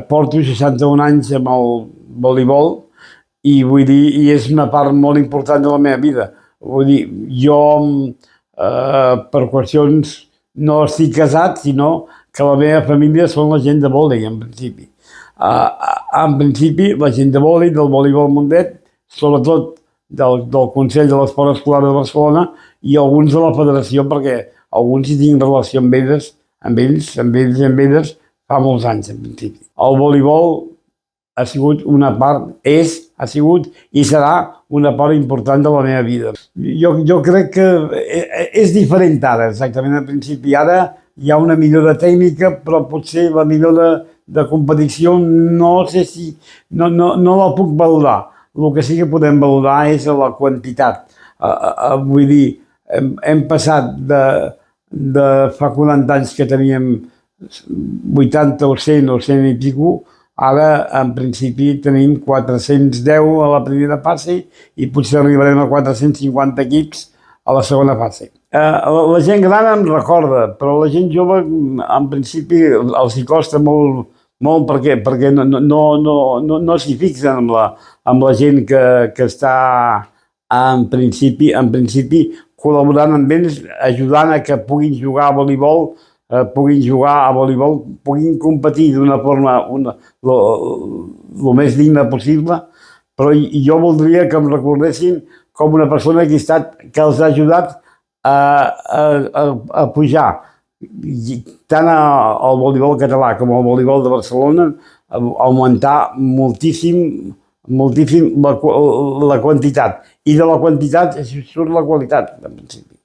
Porto 61 anys amb el voleibol i vull dir, i és una part molt important de la meva vida. Vull dir, jo per qüestions no estic casat, sinó que la meva família són la gent de vòlei, en principi. En principi, la gent de vòlei, del voleibol Mundet, sobretot del Consell de l'Esport Escolar de Barcelona i alguns de la federació, perquè alguns hi tinc relació amb ells fa molts anys, en principi. El voleibol ha sigut una part, ha sigut i serà una part important de la meva vida. Jo crec que és diferent ara, exactament al principi. Ara hi ha una millora tècnica, però potser la millora de competició no sé si... no la puc valorar. El que sí que podem valorar és la quantitat. Vull dir, hem passat de fa 40 anys que teníem 80 o 100 o 100 i pico, ara en principi tenim 410 a la primera fase i potser arribarem a 450 equips a la segona fase. La gent gran em recorda, però la gent jove en principi els hi costa molt perquè no s'hi fixen amb la gent que està en principi col·laborant amb ells, ajudant a que puguin jugar a voleibol, puguin competir d'una forma el més digna possible, però jo voldria que em recordessin com una persona que els ha ajudat a pujar, tant al voleibol català com al voleibol de Barcelona, a augmentar moltíssim la quantitat. I de la quantitat surt la qualitat, en principi.